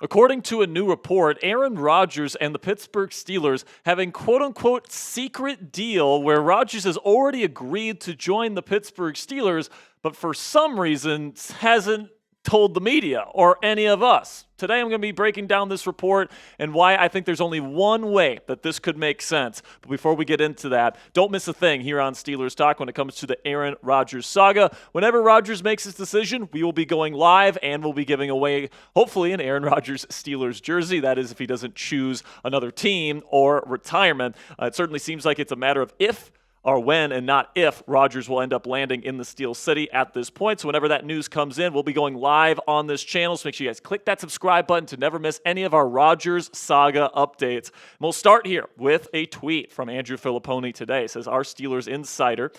According to a new report, Aaron Rodgers and the Pittsburgh Steelers have a quote-unquote secret deal where Rodgers has already agreed to join the Pittsburgh Steelers, but for some reason hasn't told the media or any of us. Today I'm going to be breaking down this report and why I think there's only one way that this could make sense. But before we get into that, don't miss a thing here on Steelers Talk when it comes to the Aaron Rodgers saga. Whenever Rodgers makes his decision, we will be going live and we'll be giving away, hopefully, an Aaron Rodgers Steelers jersey. That is if he doesn't choose another team or retirement. It certainly seems like it's a matter of if or when and not if Rodgers will end up landing in the Steel City at this point. So whenever that news comes in, we'll be going live on this channel. So make sure you guys click that subscribe button to never miss any of our Rodgers saga updates. And we'll start here with a tweet from Andrew Filipponi today. It says, our Steelers insider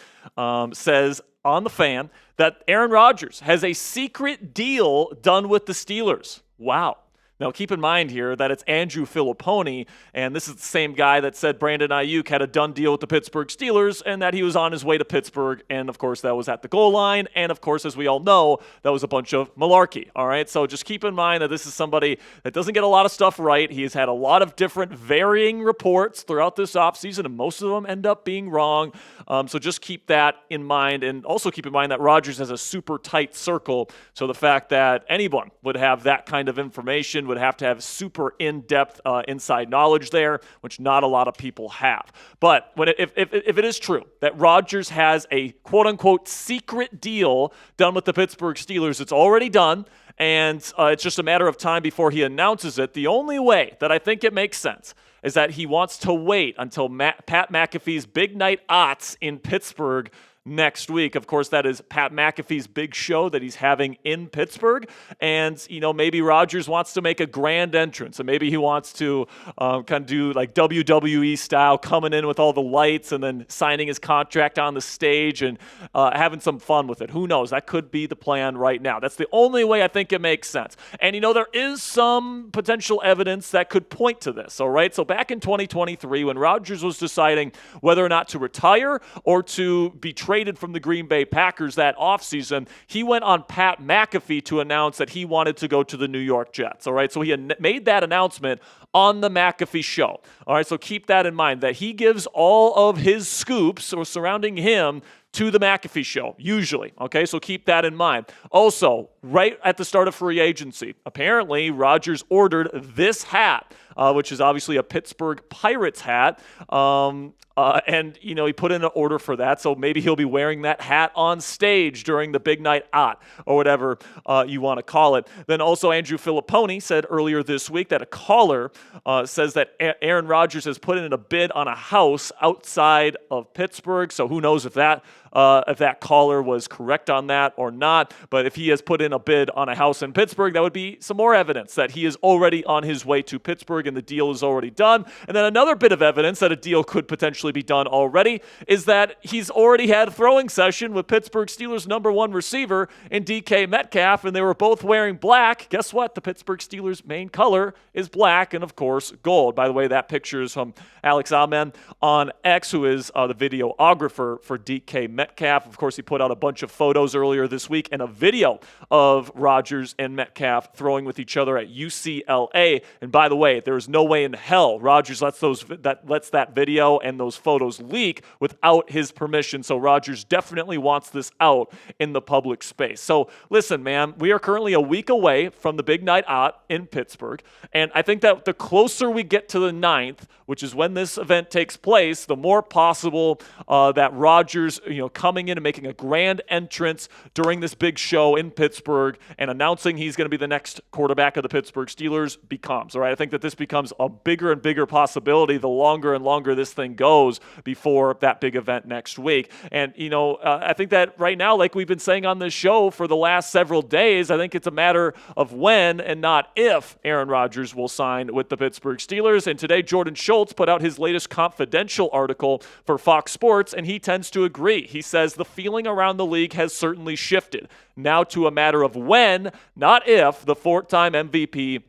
says on The Fan that Aaron Rodgers has a secret deal done with the Steelers. Wow. Now, keep in mind here that it's Andrew Filipponi, and this is the same guy that said Brandon Ayuk had a done deal with the Pittsburgh Steelers and that he was on his way to Pittsburgh, and, of course, that was at the goal line, and, of course, as we all know, that was a bunch of malarkey, all right? So just keep in mind that this is somebody that doesn't get a lot of stuff right. He has had a lot of different varying reports throughout this offseason, and most of them end up being wrong. So just keep that in mind, and also keep in mind that Rodgers has a super tight circle, so the fact that anyone would have that kind of information would have to have super in-depth inside knowledge there, which not a lot of people have. But if it is true that Rodgers has a quote-unquote secret deal done with the Pittsburgh Steelers, it's already done, and it's just a matter of time before he announces it. The only way that I think it makes sense is that he wants to wait until Pat McAfee's Big Night Ots in Pittsburgh next week. Of course, that is Pat McAfee's big show that he's having in Pittsburgh. And, maybe Rodgers wants to make a grand entrance. And maybe he wants to kind of do like WWE style, coming in with all the lights and then signing his contract on the stage and having some fun with it. Who knows? That could be the plan right now. That's the only way I think it makes sense. And, there is some potential evidence that could point to this, all right? So back in 2023, when Rodgers was deciding whether or not to retire or to be traded from the Green Bay Packers that offseason, he went on Pat McAfee to announce that he wanted to go to the New York Jets. All right, so he had made that announcement on the McAfee show. All right, so keep that in mind, that he gives all of his scoops or surrounding him to the McAfee show, usually. Okay, so keep that in mind. Also, right at the start of free agency, apparently Rodgers ordered this hat, which is obviously a Pittsburgh Pirates hat. And, he put in an order for that, so maybe he'll be wearing that hat on stage during the Big Night Out or whatever you want to call it. Then also Andrew Filipponi said earlier this week that a caller says that Aaron Rodgers has put in a bid on a house outside of Pittsburgh, so who knows if that caller was correct on that or not. But if he has put in a bid on a house in Pittsburgh, that would be some more evidence that he is already on his way to Pittsburgh and the deal is already done. And then another bit of evidence that a deal could potentially be done already is that he's already had a throwing session with Pittsburgh Steelers #1 receiver in DK Metcalf, and they were both wearing black. Guess what? The Pittsburgh Steelers' main color is black and, of course, gold. By the way, that picture is from Alex Amen on X, who is the videographer for DK Metcalf. Of course, he put out a bunch of photos earlier this week and a video of Rodgers and Metcalf throwing with each other at UCLA. And by the way, there is no way in hell Rodgers lets that video and those photos leak without his permission. So Rodgers definitely wants this out in the public space. So listen, man, we are currently a week away from the Big Night Out in Pittsburgh. And I think that the closer we get to the 9th, which is when this event takes place, the more possible that Rodgers, coming in and making a grand entrance during this big show in Pittsburgh and announcing he's going to be the next quarterback of the Pittsburgh Steelers becomes. All right, I think that this becomes a bigger and bigger possibility the longer and longer this thing goes before that big event next week. And, I think that right now, like we've been saying on this show for the last several days, I think it's a matter of when and not if Aaron Rodgers will sign with the Pittsburgh Steelers. And today, Jordan Schultz put out his latest confidential article for Fox Sports, and he tends to agree. He says the feeling around the league has certainly shifted now to a matter of when, not if, the 4-time MVP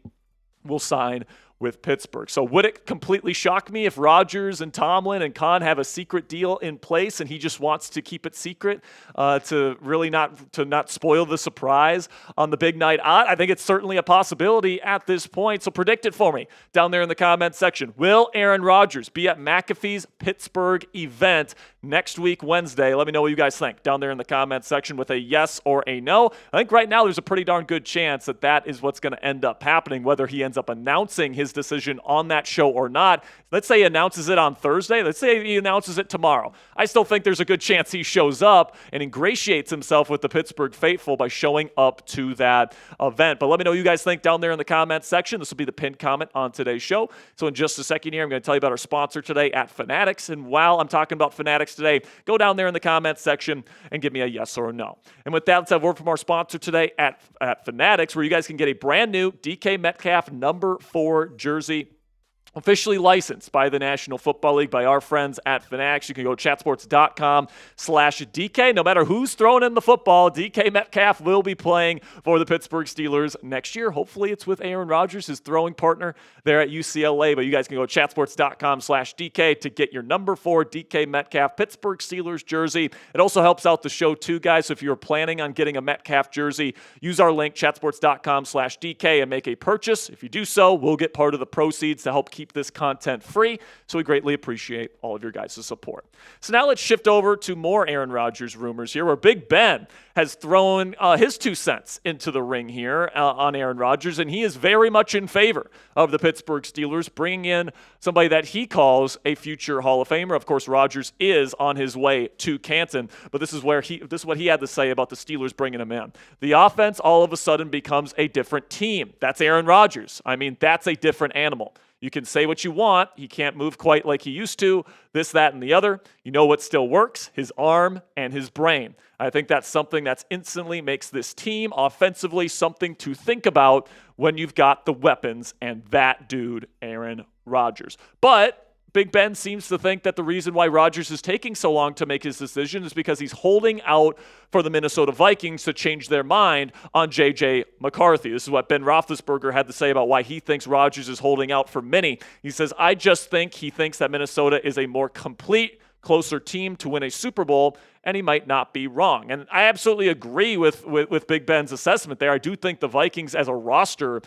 will sign with Pittsburgh. So would it completely shock me if Rodgers and Tomlin and Khan have a secret deal in place and he just wants to keep it secret to really not spoil the surprise on the big night out? I think it's certainly a possibility at this point. So predict it for me down there in the comments section. Will Aaron Rodgers be at McAfee's Pittsburgh event next week, Wednesday? Let me know what you guys think down there in the comments section with a yes or a no. I think right now there's a pretty darn good chance that that is what's going to end up happening, whether he ends up announcing his decision on that show or not. Let's say he announces it on Thursday. Let's say he announces it tomorrow. I still think there's a good chance he shows up and ingratiates himself with the Pittsburgh faithful by showing up to that event. But let me know what you guys think down there in the comments section. This will be the pinned comment on today's show. So in just a second here, I'm going to tell you about our sponsor today at Fanatics. And while I'm talking about Fanatics today, go down there in the comments section and give me a yes or a no. And with that, let's have a word from our sponsor today at Fanatics, where you guys can get a brand new DK Metcalf number 4 jersey, officially licensed by the National Football League, by our friends at Fanatics. You can go to chatsports.com/DK. No matter who's throwing in the football, DK Metcalf will be playing for the Pittsburgh Steelers next year. Hopefully it's with Aaron Rodgers, his throwing partner there at UCLA. But you guys can go to chatsports.com/DK to get your number 4 DK Metcalf Pittsburgh Steelers jersey. It also helps out the show too, guys. So if you're planning on getting a Metcalf jersey, use our link, chatsports.com/DK, and make a purchase. If you do so, we'll get part of the proceeds to help keep this content free, so we greatly appreciate all of your guys' support. So now let's shift over to more Aaron Rodgers rumors here, where Big Ben has thrown his 2 cents into the ring here on Aaron Rodgers, and he is very much in favor of the Pittsburgh Steelers bringing in somebody that he calls a future Hall of Famer. Of course, Rodgers is on his way to Canton, but this is what he had to say about the Steelers bringing him in. The offense all of a sudden becomes a different team. That's Aaron Rodgers. I mean, that's a different animal. You can say what you want. He can't move quite like he used to, this, that, and the other. You know what still works? His arm and his brain. I think that's something that instantly makes this team offensively something to think about when you've got the weapons and that dude, Aaron Rodgers. But Big Ben seems to think that the reason why Rodgers is taking so long to make his decision is because he's holding out for the Minnesota Vikings to change their mind on J.J. McCarthy. This is what Ben Roethlisberger had to say about why he thinks Rodgers is holding out for many. He says, I just think he thinks that Minnesota is a more complete, closer team to win a Super Bowl, and he might not be wrong. And I absolutely agree with Big Ben's assessment there. I do think the Vikings as a roster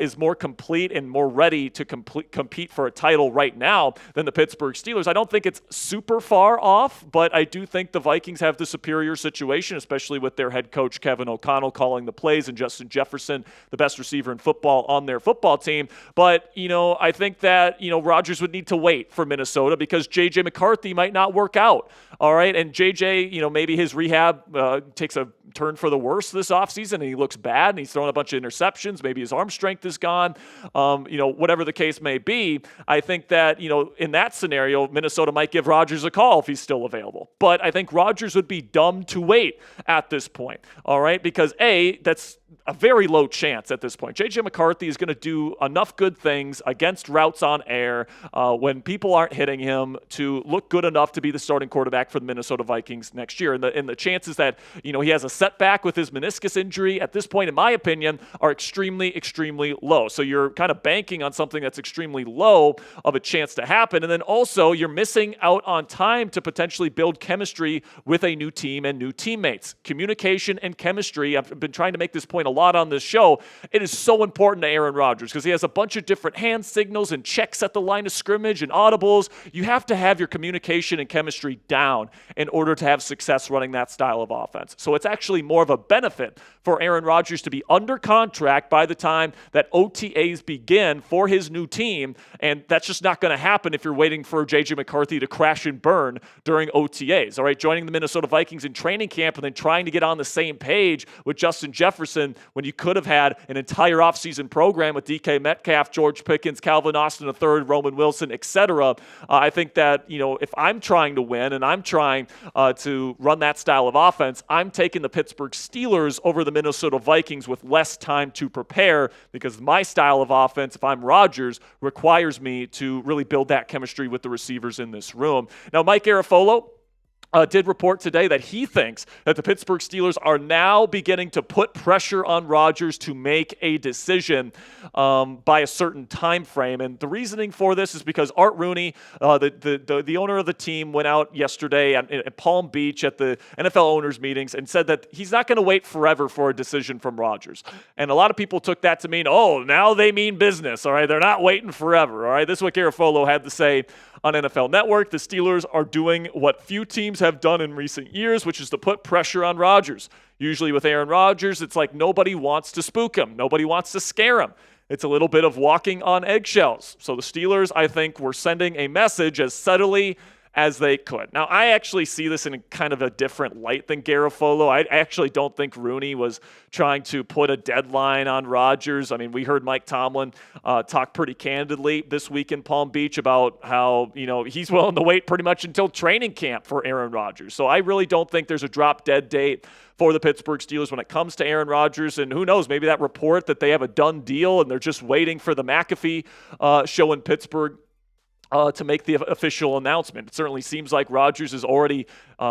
is more complete and more ready to compete for a title right now than the Pittsburgh Steelers. I don't think it's super far off, but I do think the Vikings have the superior situation, especially with their head coach Kevin O'Connell calling the plays and Justin Jefferson, the best receiver in football on their football team. But, I think that, Rodgers would need to wait for Minnesota because J.J. McCarthy might not work out. All right, and J.J., maybe his rehab takes a turn for the worse this offseason and he looks bad and he's throwing a bunch of interceptions. Maybe his arm strength is gone. Whatever the case may be, I think that, in that scenario, Minnesota might give Rodgers a call if he's still available. But I think Rodgers would be dumb to wait at this point, all right? Because, that's a very low chance at this point. J.J. McCarthy is going to do enough good things against routes on air when people aren't hitting him to look good enough to be the starting quarterback for the Minnesota Vikings next year. And the chances that, he has a setback with his meniscus injury at this point, in my opinion, are extremely, extremely low. So you're kind of banking on something that's extremely low of a chance to happen. And then also you're missing out on time to potentially build chemistry with a new team and new teammates. Communication and chemistry, I've been trying to make this point a lot on this show. It is so important to Aaron Rodgers because he has a bunch of different hand signals and checks at the line of scrimmage and audibles. You have to have your communication and chemistry down in order to have success running that style of offense. So it's actually more of a benefit for Aaron Rodgers to be under contract by the time that OTAs begin for his new team, and that's just not going to happen if you're waiting for J.J. McCarthy to crash and burn during OTAs. All right, joining the Minnesota Vikings in training camp and then trying to get on the same page with Justin Jefferson when you could have had an entire offseason program with DK Metcalf, George Pickens, Calvin Austin III, Roman Wilson, etc. I think that, if I'm trying to win and I'm trying to run that style of offense, I'm taking the Pittsburgh Steelers over the Minnesota Vikings with less time to prepare because my style of offense, if I'm Rodgers, requires me to really build that chemistry with the receivers in this room. Now, Mike Garafolo did report today that he thinks that the Pittsburgh Steelers are now beginning to put pressure on Rodgers to make a decision by a certain time frame. And the reasoning for this is because Art Rooney, the owner of the team, went out yesterday at Palm Beach at the NFL owners meetings and said that he's not going to wait forever for a decision from Rodgers. And a lot of people took that to mean, oh, now they mean business, all right? They're not waiting forever, all right? This is what Garafolo had to say on NFL Network. The Steelers are doing what few teams have done in recent years, which is to put pressure on Rodgers. Usually with Aaron Rodgers, it's like nobody wants to spook him. Nobody wants to scare him. It's a little bit of walking on eggshells. So the Steelers, I think, were sending a message as subtly as they could. Now, I actually see this in kind of a different light than Garafolo. I actually don't think Rooney was trying to put a deadline on Rodgers. I mean, we heard Mike Tomlin talk pretty candidly this week in Palm Beach about how, he's willing to wait pretty much until training camp for Aaron Rodgers. So I really don't think there's a drop-dead date for the Pittsburgh Steelers when it comes to Aaron Rodgers. And who knows, maybe that report that they have a done deal and they're just waiting for the McAfee show in Pittsburgh to make the official announcement. It certainly seems like Rodgers is already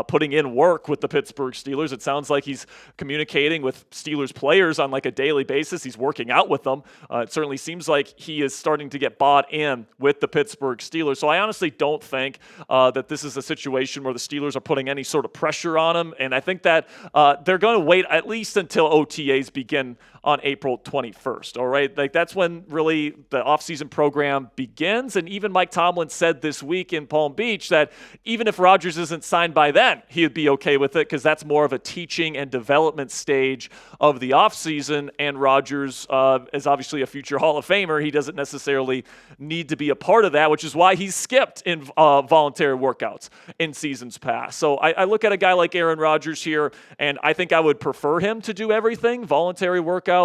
putting in work with the Pittsburgh Steelers. It sounds like he's communicating with Steelers players on like a daily basis. He's working out with them. It certainly seems like he is starting to get bought in with the Pittsburgh Steelers. So I honestly don't think that this is a situation where the Steelers are putting any sort of pressure on him. And I think that they're going to wait at least until OTAs begin on April 21st, all right? Like that's when really the offseason program begins. And even Mike Tomlin said this week in Palm Beach that even if Rodgers isn't signed by then, he would be okay with it because that's more of a teaching and development stage of the offseason. And Rodgers is obviously a future Hall of Famer. He doesn't necessarily need to be a part of that, which is why he's skipped in voluntary workouts in seasons past. So I look at a guy like Aaron Rodgers here, and I think I would prefer him to do everything, voluntary workouts,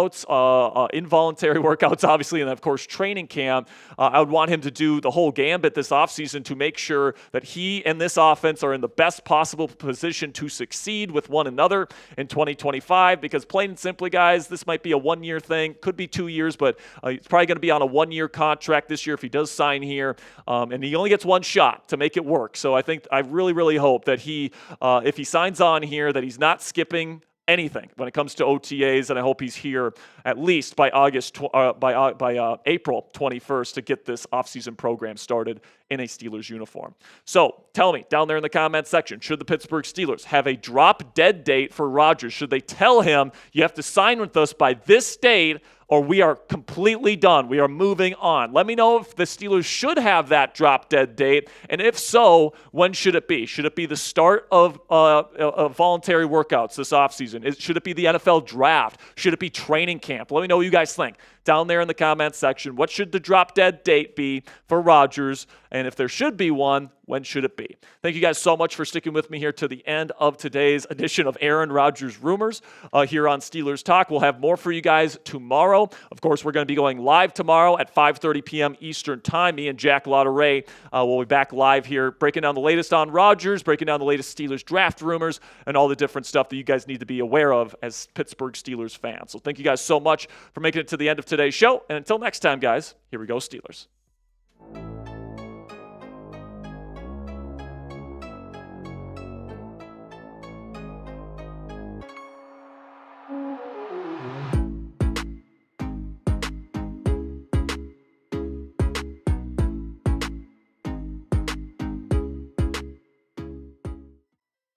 involuntary workouts, obviously, and of course, training camp. I would want him to do the whole gambit this offseason to make sure that he and this offense are in the best possible position to succeed with one another in 2025, because plain and simply, guys, this might be a one-year thing, could be 2 years, but it's probably going to be on a one-year contract this year if he does sign here, and he only gets one shot to make it work. So I really, really hope that he, if he signs on here, that he's not skipping anything when it comes to OTAs, and I hope he's here at least by April 21st to get this offseason program started in a Steelers uniform. So tell me down there in the comments section, should the Pittsburgh Steelers have a drop-dead date for Rodgers? Should they tell him you have to sign with us by this date or we are completely done, we are moving on? Let me know if the Steelers should have that drop-dead date, and if so, when should it be? Should it be the start of voluntary workouts this offseason? Should it be the NFL draft? Should it be training camp? Let me know what you guys think down there in the comments section. What should the drop-dead date be for Rodgers? And if there should be one, when should it be? Thank you guys so much for sticking with me here to the end of today's edition of Aaron Rodgers Rumors here on Steelers Talk. We'll have more for you guys tomorrow. Of course, we're going to be going live tomorrow at 5:30 p.m. Eastern Time. Me and Jack Ray will be back live here breaking down the latest on Rodgers, breaking down the latest Steelers draft rumors, and all the different stuff that you guys need to be aware of as Pittsburgh Steelers fans. So thank you guys so much for making it to the end of today's show. And until next time, guys, here we go, Steelers.